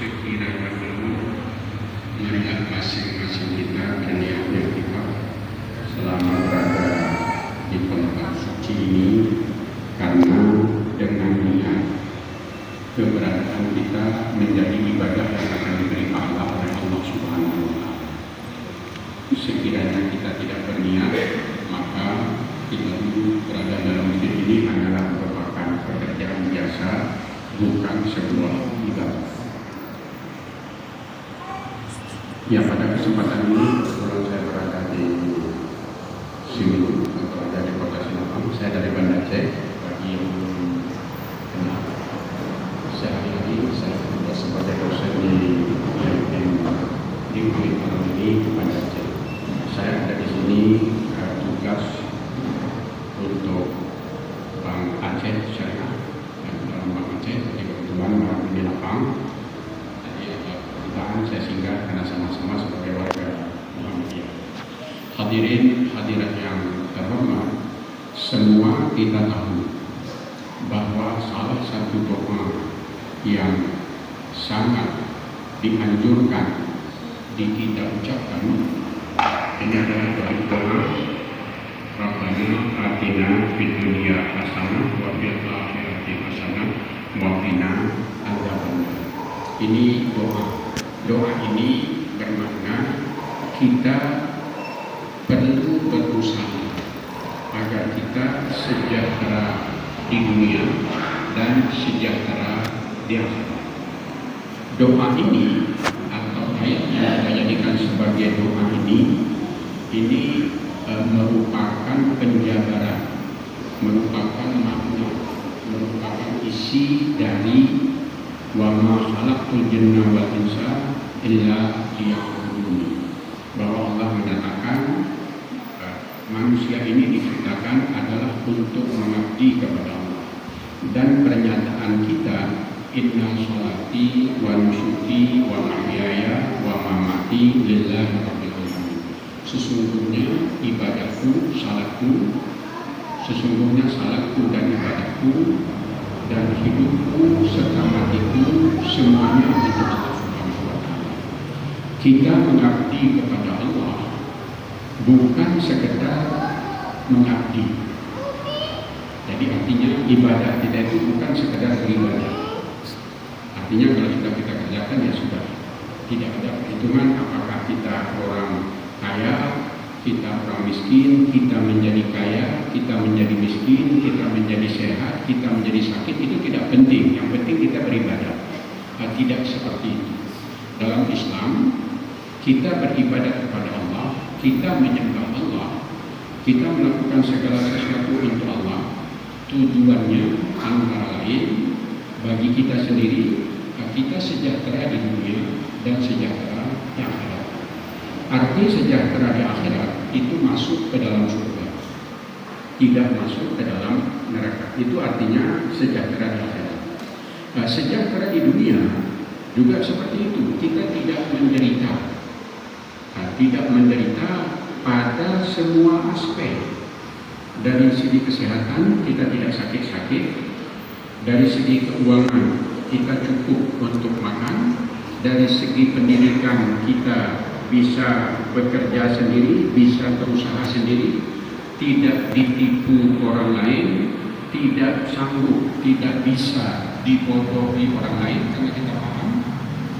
sekiranya melihat masing-masing kita dan niatnya kita selama berada di tempat suci ini, karena dengan niat keberadaan kita menjadi ibadah yang akan diberi pahala oleh Allah Subhanahu wa Ta'ala. Sekiranya kita tidak berniat, maka kita dulu berada dalam hidup ini hanyalah merupakan pekerjaan biasa, bukan sebuah ibadah. Ya, pada kesempatan ini kebetulan saya berada di sini atau berada di kota Sinabang. Saya dari Banda Aceh. Bagi yang belum kenal, saya hari-hari saya bertugas sebagai dosen di IAIN di UIN malam ini di Banda Aceh. Saya ada di sini tugas untuk Bank Aceh Syariah dan dalam Bank Aceh. Jadi kebetulan malam ini lapang. Saya singgah karena sama-sama sebagai warga Muhammadiyah. Hadirin hadirat yang terhormat, semua kita tahu bahwa salah satu doa yang sangat dianjurkan kita ucapkan ini adalah doa Rabbana atina fid dunya hasanah wa fil akhirati hasanah wa qina adzabannar. Ini doa ini bermakna kita perlu berusaha agar kita sejahtera di dunia dan sejahtera di akhirat. Doa ini atau ayat yang kita jadikan sebagai doa ini merupakan penjabaran, merupakan makna, merupakan isi dari wa ma khalaqtul jinna wal insa illa liya'budun, bahwa Allah menyatakan manusia ini diciptakan adalah untuk mengabdi kepada Allah. Dan pernyataan kita, inna sholati wa nusuki wa mahyaya wa mamati lillahi rabbil alamin. Sesungguhnya ibadahku, sesungguhnya salatku dan ibadahku dan hidupku serta matiku semuanya untuk Allah Subhanahu wa Ta'ala. Kita mengabdi kepada Allah bukan sekedar mengabdi. Jadi artinya ibadah kita itu bukan sekedar beribadah. Artinya kalau sudah kita kerjakan ya sudah, tidak ada perhitungan apakah kita orang kaya, kita orang miskin, kita menjadi kaya, kita menjadi miskin, kita menjadi sehat, kita menjadi sakit, itu tidak penting. Yang penting kita beribadah. Tidak seperti itu. Dalam Islam, kita beribadah kepada Allah, kita menyembah Allah, kita melakukan segala sesuatu untuk Allah. Tujuannya antara lain bagi kita sendiri, kita sejahtera di dunia dan sejahtera di akhirat. Arti sejahtera di akhirat itu masuk ke dalam surga, tidak masuk ke dalam neraka. Itu artinya sejahtera di akhirat. Sejahtera di dunia juga seperti itu. Kita tidak menderita, tidak menderita pada semua aspek. Dari segi kesehatan kita tidak sakit-sakit, dari segi keuangan kita cukup untuk makan, dari segi pendidikan kita bisa bekerja sendiri, bisa berusaha sendiri, tidak ditipu orang lain, tidak sanggup, tidak bisa dibodohi orang lain karena kita paham.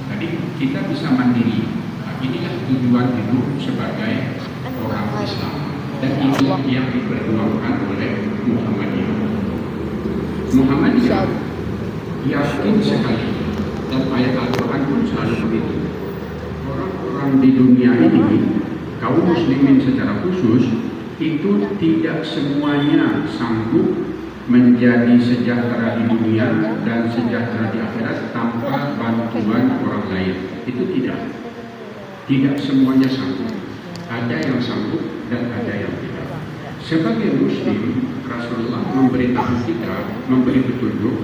Jadi kita bisa mandiri. Nah, inilah tujuan hidup sebagai orang Islam, dan itu yang diperjuangkan oleh Muhammadiyah yakin sekali, dan ayat Al-Quran pun selalu begitu. Orang di dunia ini, kaum muslimin secara khusus, itu tidak semuanya sanggup menjadi sejahtera di dunia dan sejahtera di akhirat tanpa bantuan orang lain. Itu tidak semuanya sanggup. Ada yang sanggup dan ada yang tidak. Sebagai muslim, Rasulullah memberitahu kita, memberi petunjuk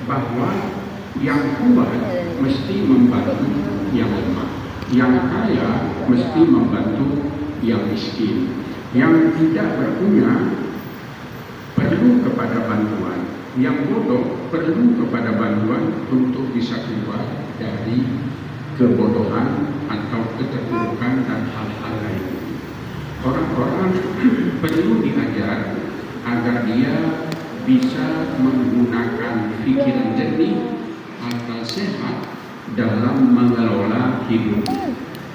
bahwa yang kuat mesti membantu yang lemah, yang kaya mesti membantu yang miskin, yang tidak berpunya perlu kepada bantuan, yang bodoh perlu kepada bantuan untuk bisa keluar dari kebodohan atau keterpurukan dan hal-hal lain. Orang-orang perlu diajar agar dia bisa menggunakan pikiran jernih, akal sehat dalam mengelola hidup.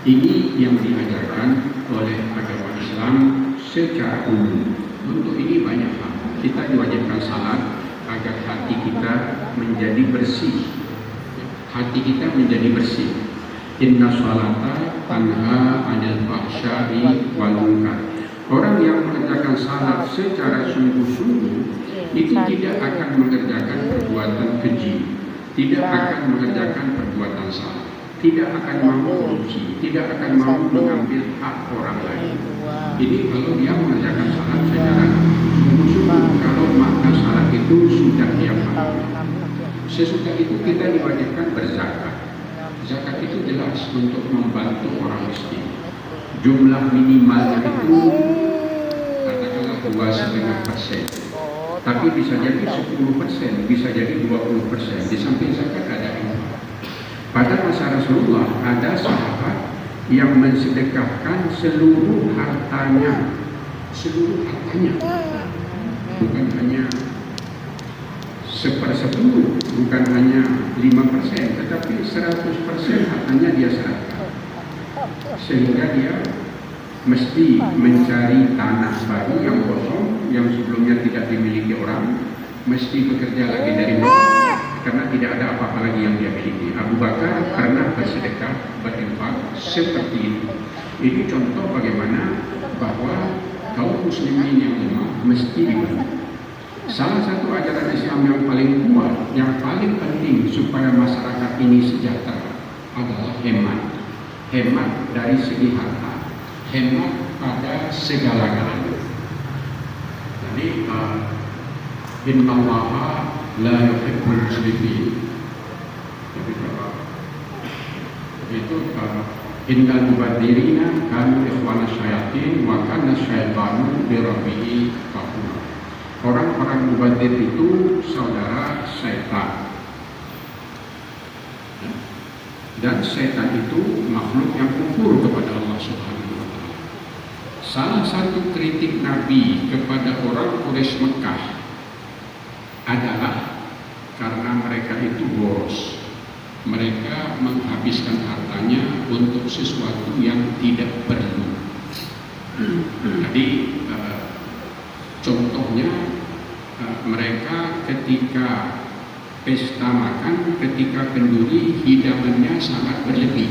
Ini yang diajarkan oleh agama Islam secara umum. Untuk ini banyak hal. Kita diwajibkan salat agar hati kita menjadi bersih. Hati kita menjadi bersih. Inna sholata tanha 'anil fahsya'i wal munkar. Orang yang mengerjakan salat secara sungguh-sungguh itu tidak akan mengerjakan perbuatan keji, tidak akan mengerjakan perbuatan salah, tidak akan mau korupsi, tidak akan mau mengambil hak orang lain. Ini kalau dia mengerjakan salat secara sungguh-sungguh. Kalau makna salat itu sudah dia paham. Sesudah itu kita diwajibkan berzakat. Zakat itu jelas untuk membantu orang miskin. Jumlah minimalnya itu katakanlah 2,5%. Tapi bisa jadi 10%, bisa jadi 20%. Di samping zakat ada infak. Pada masa Rasulullah ada sahabat yang mensedekahkan seluruh hartanya, bukan hanya 1/10, bukan hanya 5%, tetapi 100% hartanya dia serahkan. Sehingga dia mesti mencari tanah baru yang kosong, yang sebelumnya tidak dimiliki orang, mesti bekerja lagi dari nol, karena tidak ada apa-apa lagi yang dia miliki. Abu Bakar pernah bersedekah, berinfak seperti itu. Ini contoh bagaimana bahwa kaum muslimin yang lemah mesti dibantu. Salah satu ajaran Islam yang paling kuat, yang paling penting supaya masyarakat ini sejahtera adalah hemat. Hemat dari segi harta, hemat pada segala-galanya. Jadi innallaha la yuhibbul muslimin. Jadi itu innal mubadirina kanu ikhwana syayatin wa kana syaitanu bi rabbihi kafur. Orang-orang mubadir itu saudara syaitan. Dan syaitan itu makhluk yang kufur kepada Allah Subhanahu wa taala. Salah satu kritik Nabi kepada orang Quraisy Mekah adalah karena mereka itu boros. Mereka menghabiskan hartanya untuk sesuatu yang tidak perlu. Jadi contohnya mereka ketika pesta makan, ketika kenduri, hidangannya sangat berlebih.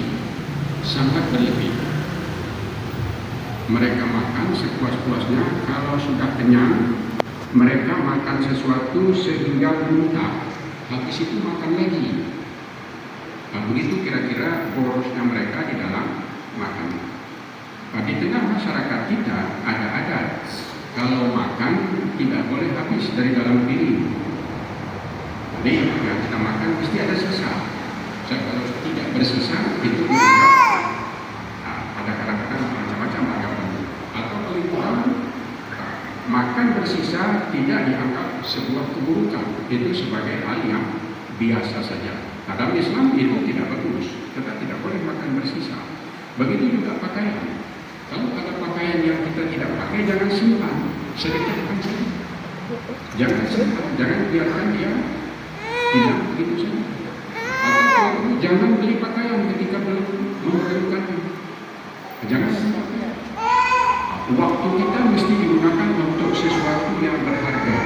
Mereka makan sepuas-puasnya. Kalau sudah kenyang, mereka makan sesuatu sehingga muntah. Habis itu makan lagi. Nah, begitu kira-kira borosnya mereka di dalam makanan. Nah, di tengah masyarakat kita ada adat, kalau makan tidak boleh habis dari dalam piring. Jadi yang kita makan mesti ada sisa. Kalau tidak bersisa itu ada kadang-kadang macam-macam anggapan. Atau paling kurang makan bersisa tidak dianggap sebuah keburukan. Itu sebagai hal yang biasa saja. Dalam Islam itu tidak bagus. Kita tidak boleh makan bersisa. Begitu juga pakaian. Kalau ada pakaian yang kita tidak pakai, jangan simpan, sedekahkan saja. Jangan simpan, jangan biarkan dia tidak begitu saja. Atau jangan beli pakaian ketika belum memerlukannya. Jangan simpan. Waktu kita mesti digunakan untuk sesuatu yang berharga.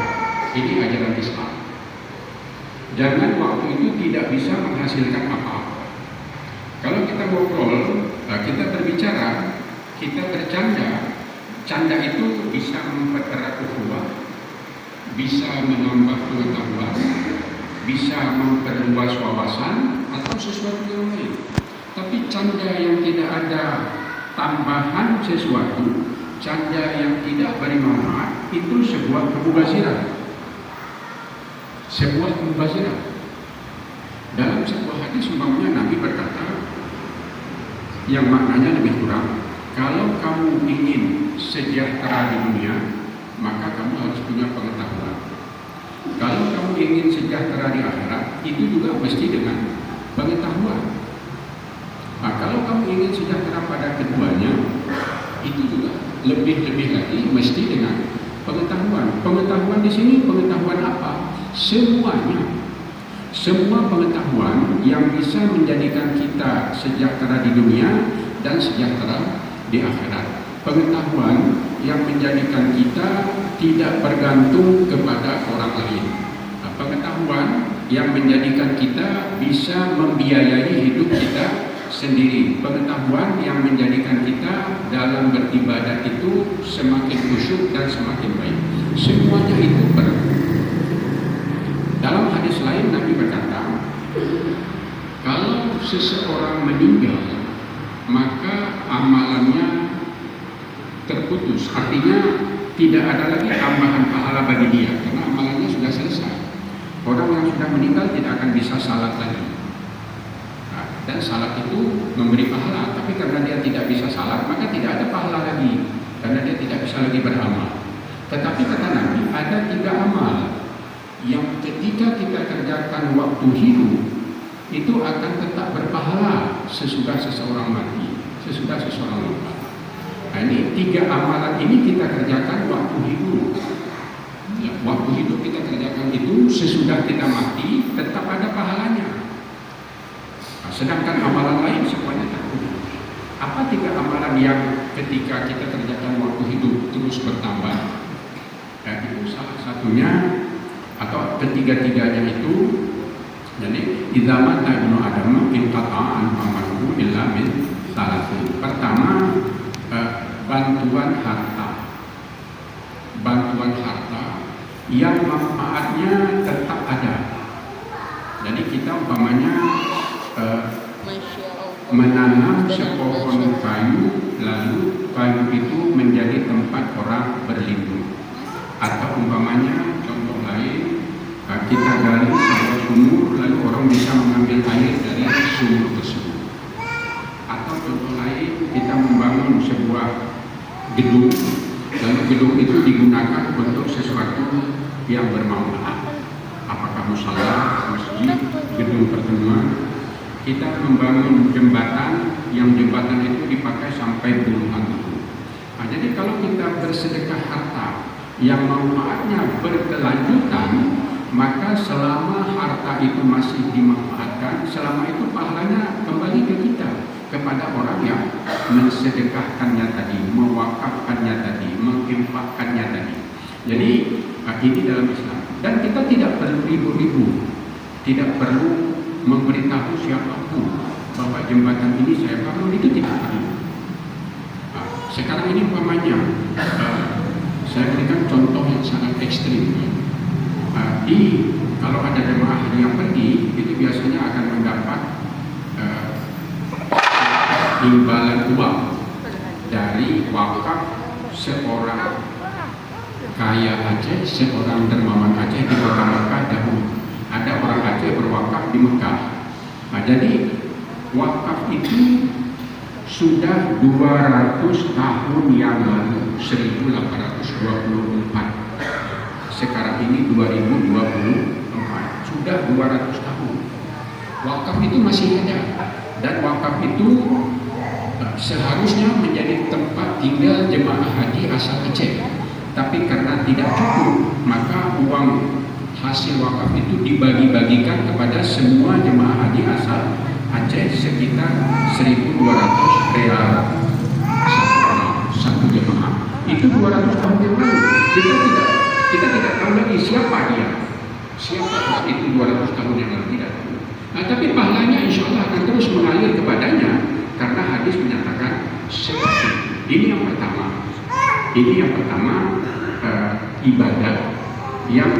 Ini ajaran Islam. Jangan waktu itu tidak bisa menghasilkan apa-apa. Kalau kita ngobrol, kita berbicara, kita bercanda, canda itu bisa mempererat ukhuwah, bisa menambah pengetahuan, bisa memperluas wawasan atau sesuatu yang lain. Tapi canda yang tidak ada tambahan sesuatu, canda yang tidak bermanfaat, itu sebuah kemubaziran. Dalam sebuah hadis umpamanya Nabi berkata yang maknanya lebih kurang, kalau kamu ingin sejahtera di dunia, maka kamu harus punya pengetahuan. Kalau kamu ingin sejahtera di akhirat, itu juga mesti dengan pengetahuan. kepada keduanya, itu juga lebih-lebih lagi mesti dengan pengetahuan. Pengetahuan di sini pengetahuan apa? Semuanya. Semua pengetahuan yang bisa menjadikan kita sejahtera di dunia dan sejahtera di akhirat. Pengetahuan yang menjadikan kita tidak bergantung kepada orang lain. Pengetahuan yang menjadikan kita bisa membiayai hidup kita sendiri. Pengetahuan yang menjadikan kita dalam beribadat itu semakin khusyuk dan semakin baik. Semuanya itu perlu. Dalam hadis lain Nabi berkata, kalau seseorang meninggal maka amalannya terputus, artinya tidak ada lagi tambahan pahala bagi dia karena amalannya sudah selesai. Orang yang sudah meninggal tidak akan bisa salat lagi. Dan salat itu memberi pahala, tapi karena dia tidak bisa salat maka tidak ada pahala lagi karena dia tidak bisa lagi beramal. Tetapi kata Nabi, ada 3 amal yang ketika kita kerjakan waktu hidup itu akan tetap berpahala sesudah seseorang mati, sesudah seseorang wafat. Nah, ini 3 amalan ini kita kerjakan waktu hidup. Ya, waktu hidup kita kerjakan itu sesudah kita mati tetap ada pahalanya. Nah, sedangkan amalan lain semuanya terputus. Apa 3 amalan yang ketika kita kerjakan waktu hidup terus bertambah? Dan itu salah satunya atau ketiga-tiganya itu, jadi idza mata ibnu adam inqata'a an amaluhu illa min salasin. Pertama, bantuan harta. Bantuan harta yang manfaatnya tetap ada. Jadi kita umpamanya menanam sepohon kayu, lalu kayu itu menjadi tempat orang berlindung. Atau umpamanya contoh lain, kita gali sebuah sumur lalu orang bisa mengambil air dari sumur tersebut. Atau contoh lain, kita membangun sebuah gedung, lalu gedung itu digunakan untuk sesuatu yang bermanfaat. Apakah musala, masjid, gedung pertemuan. Kita membangun jembatan, yang jembatan itu dipakai sampai puluhan tahun. Nah, jadi kalau kita bersedekah harta yang manfaatnya berkelanjutan, maka selama harta itu masih dimanfaatkan, selama itu pahalanya kembali ke kita, kepada orang yang mensedekahkannya tadi, mewakafkannya tadi, menginfakkannya tadi. Jadi ini dalam Islam. Dan kita tidak perlu ribu-ribu, tidak perlu memberitahu siapapun bahwa jembatan ini saya bangun, itu tidak perlu. Sekarang ini umpamanya saya berikan contoh yang sangat ekstrim. Kalau ada jemaah haji yang pergi, itu biasanya akan mendapat imbalan uang dari wakaf seorang kaya Aceh, seorang dermawan Aceh di kota Mekah dahulu. Ada orang Aceh berwakaf di Mekah. Nah, jadi wakaf itu sudah 200 tahun yang lalu, 1824. Sekarang ini 2024, sudah 200 tahun. Wakaf itu masih ada, dan wakaf itu seharusnya menjadi tempat tinggal jemaah haji asal Aceh. Tapi karena tidak cukup, maka uang hasil wakaf itu dibagi-bagikan kepada semua jemaah haji asal Aceh, sekitar 1.200 real satu jemaah. Itu 200 tahun yang lalu. Kita tidak tahu lagi siapa dia, siapa itu 200 tahun yang lalu, tidak tahu. Nah, tapi pahalanya insya Allah akan terus mengalir kepadanya karena hadis menyatakan seperti ini. Yang pertama, ibadah yang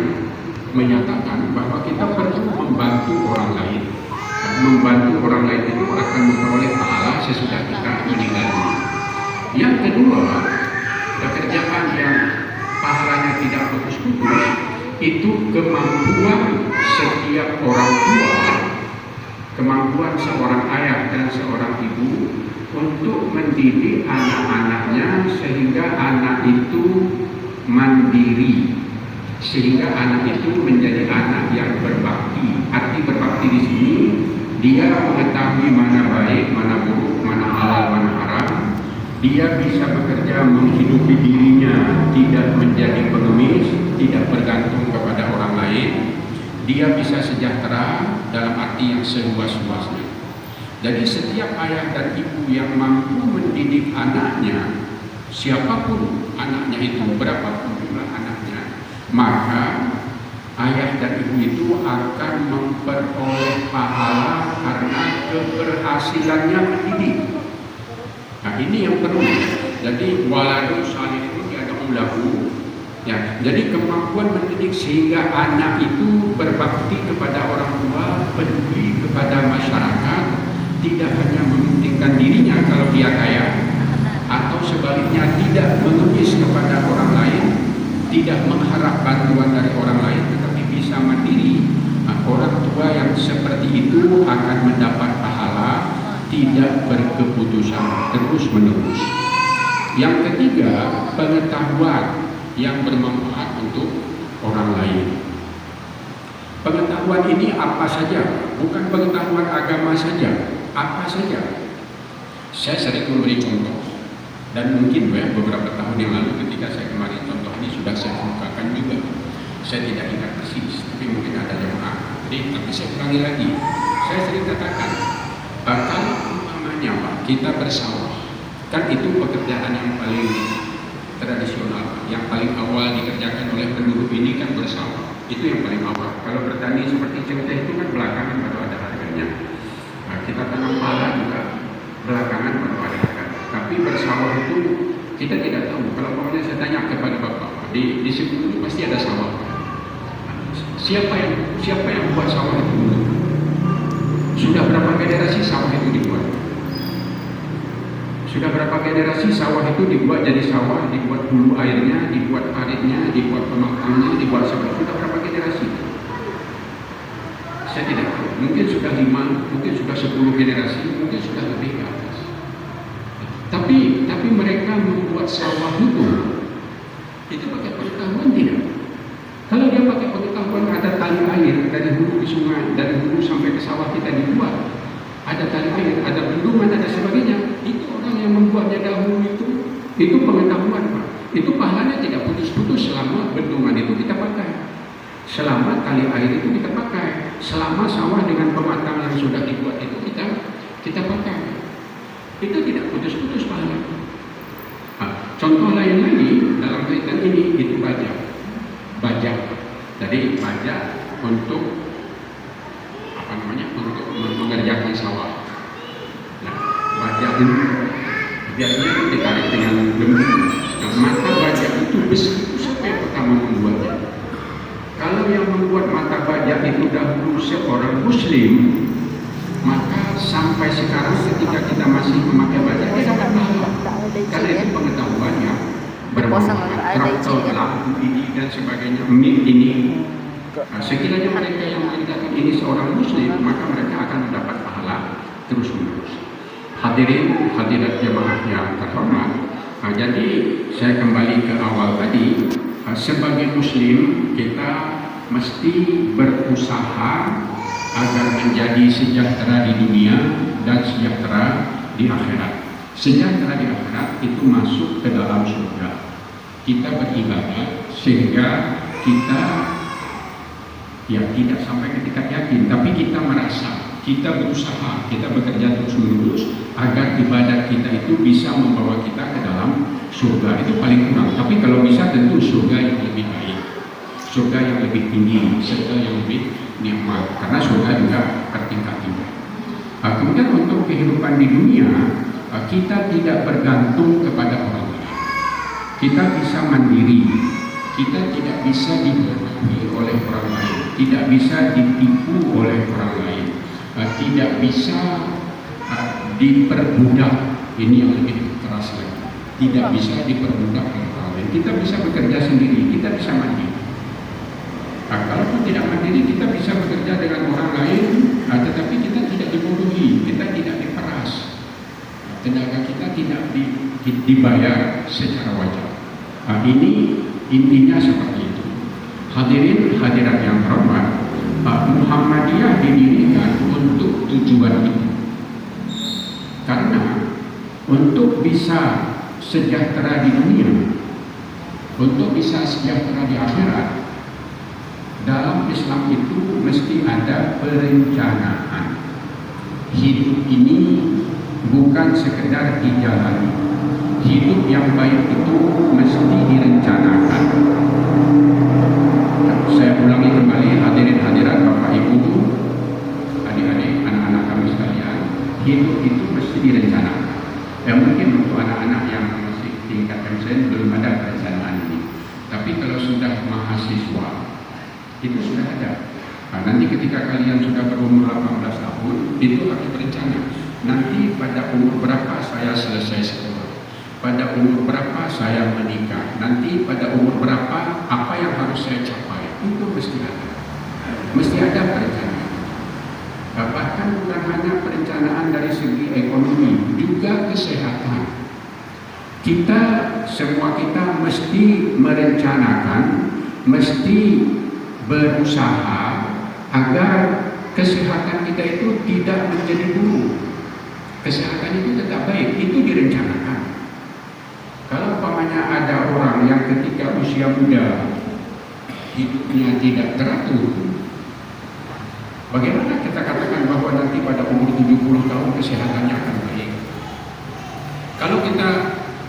menyatakan bahwa kita perlu membantu orang lain. Membantu orang lain itu akan memperoleh pahala sesudah kita meninggal dunia. Yang kedua, pekerjaan yang pahalanya tidak putus-putus itu kemampuan setiap orang tua, kemampuan seorang ayah dan seorang ibu untuk mendidik anak-anaknya sehingga anak itu mandiri, sehingga anak itu menjadi anak yang berbakti. Arti berbakti di sini, dia mengetahui mana baik, mana buruk, mana halal, mana haram, dia bisa bekerja menghidupi dirinya, tidak menjadi pengemis, tidak bergantung kepada orang lain. Dia bisa sejahtera dalam arti yang seluas-luasnya. Jadi setiap ayah dan ibu yang mampu mendidik anaknya, siapapun anaknya itu, berapapun jumlah anaknya, maka ayah dan ibu itu akan memperoleh pahala karena keberhasilannya mendidik. Nah ini yang perlu. Jadi waladun salihun yad'u lahu. Ya, jadi kemampuan mendidik sehingga anak itu berbakti kepada orang tua, peduli kepada masyarakat, tidak hanya mementingkan dirinya kalau dia kaya, atau sebaliknya tidak mengemis kepada orang lain, tidak mengharap bantuan dari orang lain, tetapi bisa mandiri. Nah, orang tua yang seperti itu akan mendapat pahala, tidak berkeputusan terus-menerus. Yang ketiga, pengetahuan yang bermanfaat untuk orang lain. Pengetahuan ini apa saja, bukan pengetahuan agama saja, apa saja. Saya sering memberi contoh, dan mungkin beberapa tahun yang lalu ketika saya kemarin contoh ini sudah saya kemukakan juga. Saya tidak ingat persis, tapi mungkin ada jemaah. Tapi saya ulangi lagi. Saya sering katakan, kalau umpamanya Pak, kita bersawah, kan itu pekerjaan yang paling tradisional, yang paling awal dikerjakan oleh penduduk ini kan bersawah. Itu yang paling awal. Kalau bertani seperti cengkeh itu kan belakangan baru ada harganya. Nah, kita tanam pala juga belakangan baru ada harganya. Tapi bersawah itu kita tidak tahu. Kalau pokoknya saya tanya kepada Bapak, di sebelum itu pasti ada sawah. Siapa yang buat sawah itu dulu? Sudah berapa generasi sawah itu dibuat? Sudah berapa generasi sawah itu dibuat jadi sawah, dibuat hulu airnya, dibuat paritnya, dibuat pemakangnya, dibuat seperti. Sudah berapa generasi? Saya tidak tahu. Mungkin sudah 5, mungkin sudah 10 generasi, mungkin sudah lebih ke atas. Tapi mereka membuat sawah itu pakai pengetahuan tidak? Kalau dia pakai pengetahuan, ada tali air dari hulu ke sungai, dari hulu sampai ke sawah kita dibuat. Ada tali air, ada bendungan, ada sebagainya. Itu orang yang membuatnya dahulu itu pengetahuan Pak. Itu pahalanya tidak putus-putus selama bendungan itu kita pakai, selama tali air itu kita pakai, selama sawah dengan pematang yang sudah dibuat itu kita pakai. Itu tidak putus-putus pahala. Nah, contoh lain lagi dalam kaitan ini itu bajak. Jadi bajak untuk untuk mengerjakan sawah. Nah, bajak ini biasanya ditarik dengan lembu. Nah, mata bajak itu besi itu siapa yang pertama membuatnya? Kalau yang membuat mata bajak itu dahulu seorang Muslim, maka sampai sekarang ketika kita masih memakai bajak dia dapat pahala. Karena itu pengetahuannya bermanfaat. Traktor, lampu ini dan sebagainya, mic ini. Nah, sekiranya mereka yang mengerjakan ini seorang Muslim, maka mereka akan mendapat pahala terus-menerus. Hadirin hadirat jemaah yang terhormat. Nah, jadi saya kembali ke awal tadi. Sebagai Muslim kita mesti berusaha agar menjadi sejahtera di dunia dan sejahtera di akhirat. Sejahtera di akhirat itu masuk ke dalam surga. Kita beribadah sehingga kita tidak sampai ketika yakin, tapi kita merasa, kita berusaha, kita bekerja terus-menerus agar ibadat kita itu bisa membawa kita ke dalam surga. Itu paling kurang. Tapi kalau bisa tentu surga yang lebih baik, surga yang lebih tinggi, surga yang lebih nikmat. Karena surga juga bertingkat-tingkat. Kemudian untuk kehidupan di dunia, kita tidak bergantung kepada orang lain. Kita bisa mandiri. Kita tidak bisa dipengaruhi oleh orang lain, tidak bisa ditipu oleh orang lain, tidak bisa diperbudak. Ini yang lebih keras lagi. Tidak bisa diperbudak oleh orang lain. Kita bisa bekerja sendiri, kita bisa mandiri. Kalaupun tidak mandiri, kita bisa bekerja dengan orang lain, tetapi kita tidak dibodohi, kita tidak diperas. Tenaga kita tidak dibayar secara wajar. Ini intinya seperti itu. Hadirin hadirat yang hormat, Muhammadiyah didirikan untuk tujuan itu. Karena Untuk bisa sejahtera di dunia, untuk bisa sejahtera di akhirat, dalam Islam itu mesti ada perencanaan. Hidup ini bukan sekedar dijalani. Hidup yang baik itu mesti direncanakan. Saya ulangi kembali, hadirin hadirat Bapak Ibu, adik-adik, anak-anak kami sekalian, hidup itu mesti direncanakan. Ya mungkin untuk anak-anak yang masih tingkat MCN belum ada perencanaan ini. Tapi kalau sudah mahasiswa, itu sudah ada. Nah, nanti ketika kalian sudah berumur 18 tahun, itu harus berencana. Nanti pada umur berapa saya selesai sekolah? Pada umur berapa saya menikah? Nanti pada umur berapa apa yang harus saya capai? Itu mesti ada. Mesti ada perencanaan. Bahkan bukan hanya perencanaan dari segi ekonomi, juga kesehatan. Semua kita mesti merencanakan, mesti berusaha agar kesehatan kita itu tidak menjadi buruk. Kesehatan itu tetap baik, itu direncanakan. Kalau umpamanya ada orang yang ketika usia muda hidupnya tidak teratur, bagaimana kita katakan bahwa nanti pada umur 70 tahun kesehatannya akan baik? Kalau kita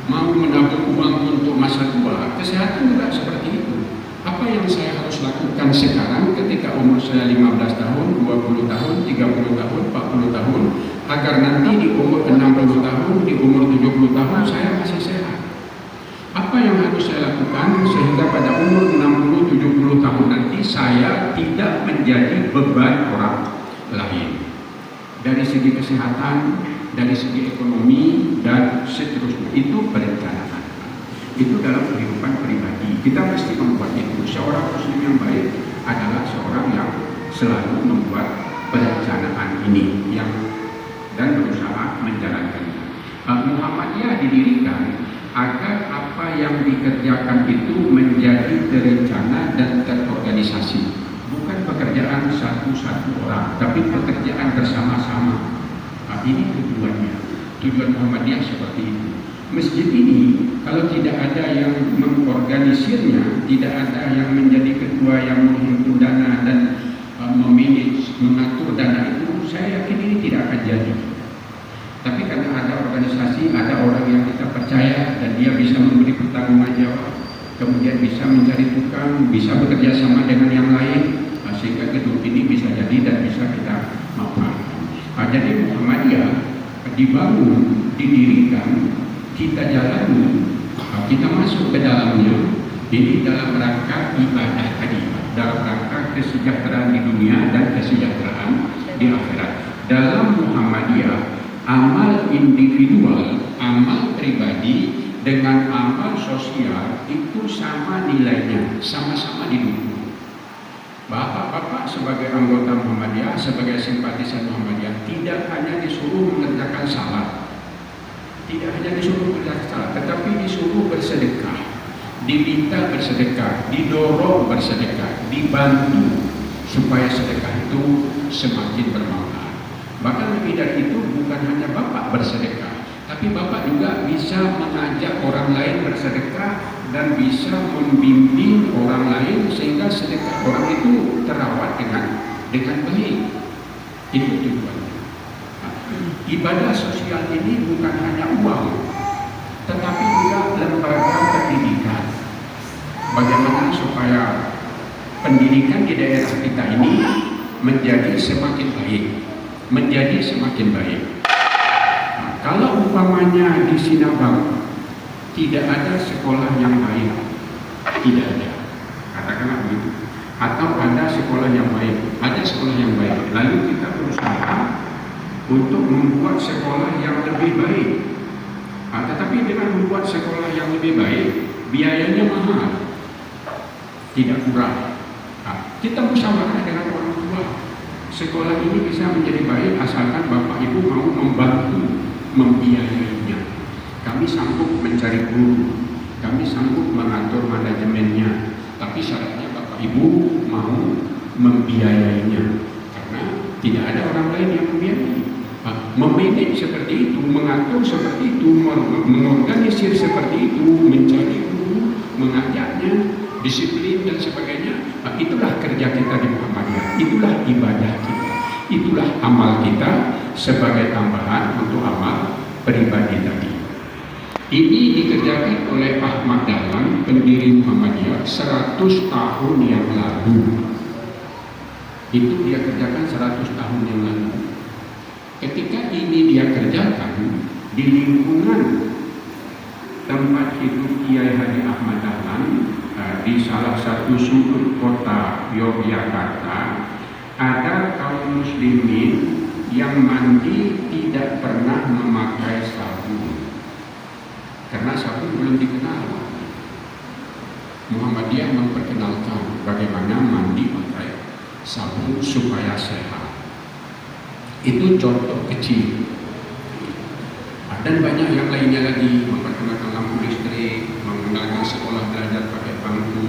mau menabung uang untuk masa tua, kesehatan juga seperti itu. Apa yang saya harus lakukan sekarang ketika umur saya 15 tahun, 20 tahun, 30 tahun, 40 tahun, agar nanti di umur 60 tahun, di umur 70 tahun saya masih sehat? Apa yang harus saya lakukan sehingga pada umur 60-70 tahun nanti saya tidak menjadi beban orang lain? Dari segi kesehatan, dari segi ekonomi, dan seterusnya. Itu perencanaan. Itu dalam kehidupan pribadi. Kita mesti membuat itu. Seorang muslim yang baik adalah seorang yang selalu membuat perencanaan ini dan berusaha menjalankannya. Muhammadiyah didirikan agar apa yang dikerjakan itu menjadi terencana dan terorganisasi. Bukan pekerjaan satu-satu orang, tapi pekerjaan bersama-sama. Ini tujuannya. Tujuan Muhammadiyah seperti itu. Masjid ini kalau tidak ada yang mengorganisirnya, tidak ada yang menjadi ketua yang menghimpun dana dan mengatur dana itu, saya yakin ini tidak akan jadi. Tapi karena ada organisasi, ada orang yang kita percaya dan dia bisa memberi pertanggungjawaban, kemudian bisa mencari tukang, bisa bekerja sama dengan yang lain, sehingga gedung ini bisa jadi dan bisa kita manfaatkan. Jadi Muhammadiyah dibangun, didirikan, kita jalani, kita masuk ke dalamnya. Ini dalam rangka ibadah tadi, dalam rangka kesejahteraan di dunia dan kesejahteraan di akhirat. Dalam Muhammadiyah, amal individual, amal pribadi dengan amal sosial itu sama nilainya, sama-sama didukung. Bapak-bapak sebagai anggota Muhammadiyah, sebagai simpatisan Muhammadiyah, tidak hanya disuruh mengerjakan salat, tidak hanya disuruh mengerjakan salat, tetapi disuruh bersedekah, diminta bersedekah, didorong bersedekah, dibantu supaya sedekah itu semakin bermanfaat. Bahkan lebih dari itu, bukan hanya Bapak bersedekah, tapi Bapak juga bisa mengajak orang lain bersedekah dan bisa membimbing orang lain sehingga sedekah orang itu terawat dengan baik. Itu tujuannya. Ibadah sosial ini bukan hanya uang, tetapi juga lembaga pendidikan. Bagaimana supaya pendidikan di daerah kita ini menjadi semakin baik, menjadi semakin baik. Kalau umpamanya di Sinabang tidak ada sekolah yang baik, tidak ada, katakanlah begitu, atau ada sekolah yang baik, ada sekolah yang baik, lalu kita berusaha untuk membuat sekolah yang lebih baik. Tetapi dengan membuat sekolah yang lebih baik, biayanya mahal, tidak murah. Kita musyawarah dengan orang tua, sekolah ini bisa menjadi baik asalkan Bapak Ibu mau membantu membiayainya. Kami sanggup mencari guru, kami sanggup mengatur manajemennya, tapi syaratnya Bapak Ibu mau membiayainya, karena tidak ada orang lain yang membiayai. memanage seperti itu, mengatur seperti itu, mengorganisir seperti itu, mencari guru, mengajarnya, disiplin dan sebagainya. Itulah kerja kita di Muhammadiyah, itulah ibadah kita, itulah amal kita sebagai tambahan untuk amal pribadi tadi. Ini dikerjakan oleh Ahmad Dahlan, pendiri Muhammadiyah 100 tahun yang lalu. Itu dia kerjakan 100 tahun yang lalu. Ketika ini dia kerjakan di lingkungan tempat hidup Kiai Haji Ahmad Dahlan, di salah satu sudut kota Yogyakarta, ada kaum muslimin yang mandi tidak pernah memakai sabun karena sabun belum dikenal. Muhammadiyah memperkenalkan bagaimana mandi pakai sabun supaya sehat. Itu contoh kecil. Dan banyak yang lainnya lagi, memperkenalkan lampu listrik, mengenalkan sekolah belajar pakai bangku,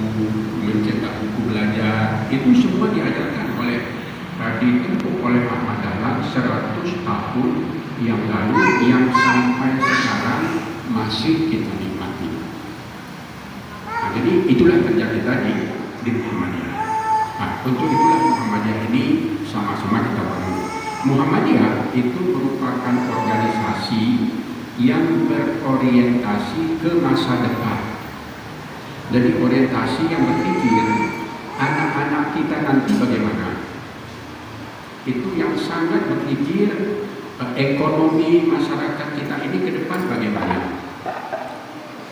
mencetak buku belajar. Itu semua diajarkan ditempuh oleh Ahmad Dahlan 100 tahun yang lalu, yang sampai sekarang masih kita nikmati. Jadi itulah kerja kita di Muhammadiyah. Untuk itulah Muhammadiyah ini sama-sama kita bangun. Muhammadiyah itu merupakan organisasi yang berorientasi ke masa depan. Jadi orientasi yang berpikir anak-anak kita nanti bagaimana. Itu yang sangat berpikir ekonomi masyarakat kita ini ke depan bagaimana.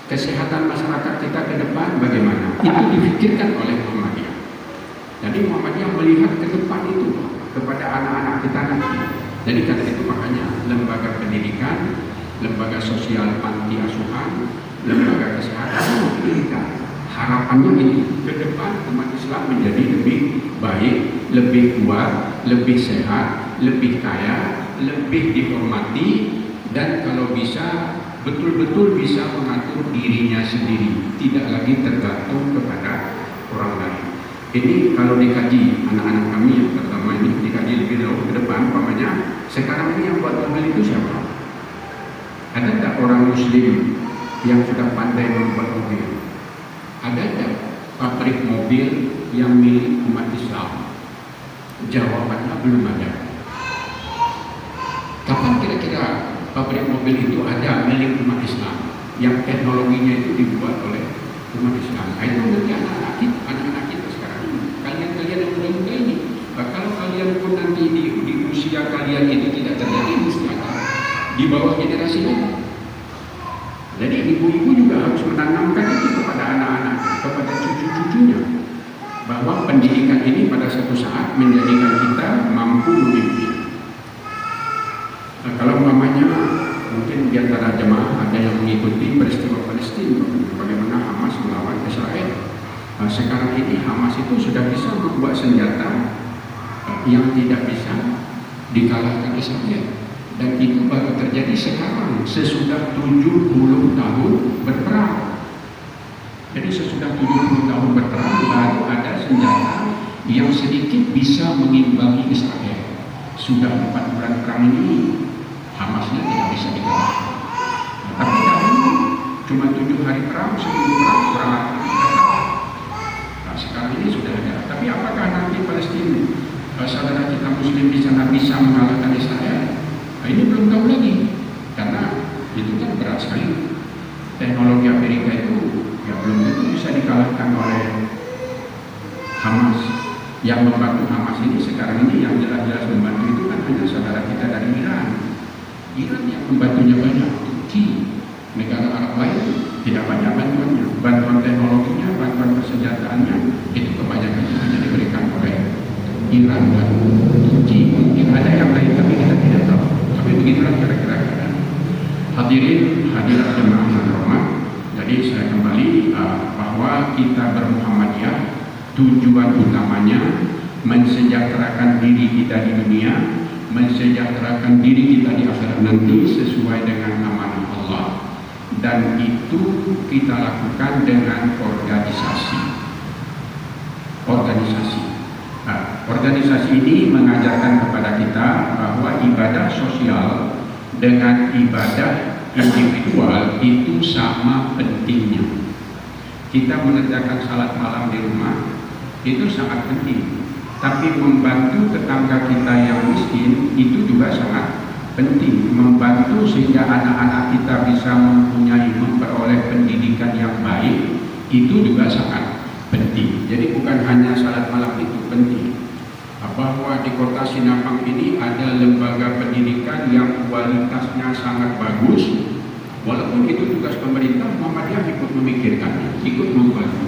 Kesehatan masyarakat kita ke depan bagaimana. Itu dipikirkan oleh Muhammadiyah. Jadi Muhammadiyah melihat ke depan itu kepada anak-anak kita nanti. Jadi karena itu makanya lembaga pendidikan, lembaga sosial panti asuhan, lembaga kesehatan pendidikan. Harapannya ini ke depan umat Islam menjadi lebih baik, lebih kuat, lebih sehat, lebih kaya, lebih dihormati, dan kalau bisa betul-betul bisa mengatur dirinya sendiri, tidak lagi tergantung kepada orang lain. Ini kalau dikaji anak-anak kami yang pertama ini dikaji lebih jauh ke depan, umpamanya sekarang ini yang buat mobil itu siapa? Ada tak orang Muslim yang sudah pandai membuat mobil? Ada tak pabrik mobil yang milik umat Islam? Jawabannya belum ada. Kapan kira-kira pabrik mobil itu ada milik umat Islam yang teknologinya itu dibuat oleh umat Islam? Itu nanti anak-anak kita sekarang ini, kalian yang muda-muda ini. Kalau kalian pun nanti di usia kalian itu tidak terjadi, mesti ada di bawah generasi ini. Jadi ibu-ibu juga harus menanamkan itu kepada anak-anak, kepada cucu-cucunya, bahwa pendidikan ini pada suatu saat menjadikan kita mampu memimpin. Kalau umpamanya mungkin di antara jemaah ada yang mengikuti peristiwa Palestina, bagaimana Hamas melawan Israel. Sekarang ini Hamas itu sudah bisa membuat senjata yang tidak bisa dikalahkan Israel. Dan itu baru terjadi sekarang, sesudah 70 tahun berperang. Jadi sesudah 70 tahun berperang baru ada senjata yang sedikit bisa mengimbangi Israel. Sudah 4 bulan perang ini Hamasnya tidak bisa dikalahkan. Tapi dahulu cuma 7 hari perang, 10 perang. Nah, sekarang ini sudah ada. Tapi apakah nanti Palestina, saudara kita Muslim di sana bisa mengalahkan Israel? Nah, ini belum tahu lagi, karena itu kan berat sekali. Teknologi Amerika itu ya belum tentu bisa dikalahkan oleh Hamas. Yang membantu Hamas ini sekarang ini yang jelas-jelas membantu itu kan hanya saudara kita dari Iran. Iran yang membantunya banyak. Turki, negara Arab lain tidak banyak bantuannya. Bantuan teknologinya, bantuan persenjataannya itu kebanyakan hanya diberikan oleh Iran dan Turki. Mungkin ada yang lain tapi kita tidak tahu. Tapi begitulah kira-kira keadaan. Hadirin hadirat jemaah yang terhormat. Jadi saya kembali bahwa kita bermuhammadiyah tujuan utamanya mensejahterakan diri kita di dunia, mensejahterakan diri kita di akhirat nanti sesuai dengan amanah Allah, dan itu kita lakukan dengan organisasi. Organisasi ini mengajarkan kepada kita bahwa ibadah sosial dengan ibadah individual itu sama pentingnya. Kita mengerjakan salat malam di rumah itu sangat penting, tapi membantu tetangga kita yang miskin itu juga sangat penting. Membantu sehingga anak-anak kita bisa memperoleh pendidikan yang baik itu juga sangat penting. Jadi bukan hanya salat malam itu penting, bahwa di kota Sinabang ini ada lembaga pendidikan yang kualitasnya sangat bagus. Walaupun itu tugas pemerintah, Muhammadiyah ikut memikirkannya, ikut membantu.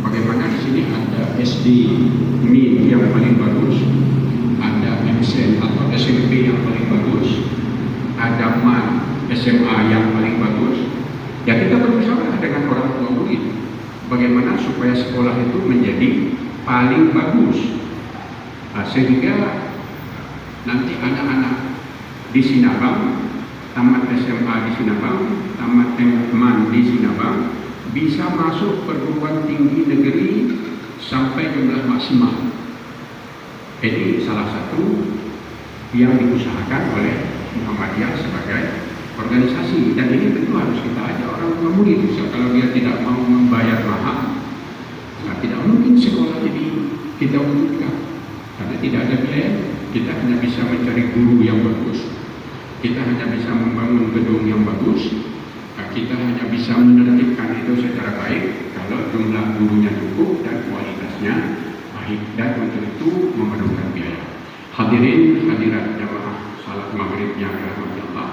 Bagaimana di sini ada SD MIN yang paling bagus, ada MSN atau SMP yang paling bagus, ada MAN SMA yang paling bagus. Ya kita berusaha dengan orang tua murid bagaimana supaya sekolah itu menjadi paling bagus, sehingga nanti anak-anak di Sinabang tamat SMA di Sinabang, tamat MAN di Sinabang, bisa masuk perguruan tinggi negeri sampai jumlah maksimal. Ini salah satu yang diusahakan oleh Muhammadiyah sebagai organisasi, dan ini tentu harus kita ajak orang tua murid. Kalau dia tidak mau membayar mahal, tidak mungkin sekolah ini kita wujudkan, karena tidak ada biaya. Kita hanya bisa mencari guru yang bagus, kita hanya bisa membangun gedung yang bagus, kita hanya bisa menertibkan itu secara baik kalau jumlah gurunya cukup dan kualitasnya baik, dan untuk itu memerlukan biaya. Hadirin hadirat jamaah salat maghrib yang dirahmati Allah,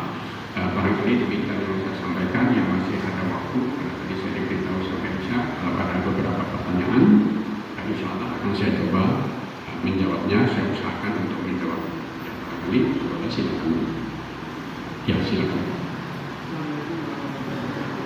barangkali demikian yang saya sampaikan. Yang masih ada waktu, karena tadi saya diberitahu sampai bisa, kalau ada beberapa pertanyaan, insya Allah akan saya coba menjawabnya. Saya usahakan untuk menjawab. Barangkali silakan. Ya, silakan.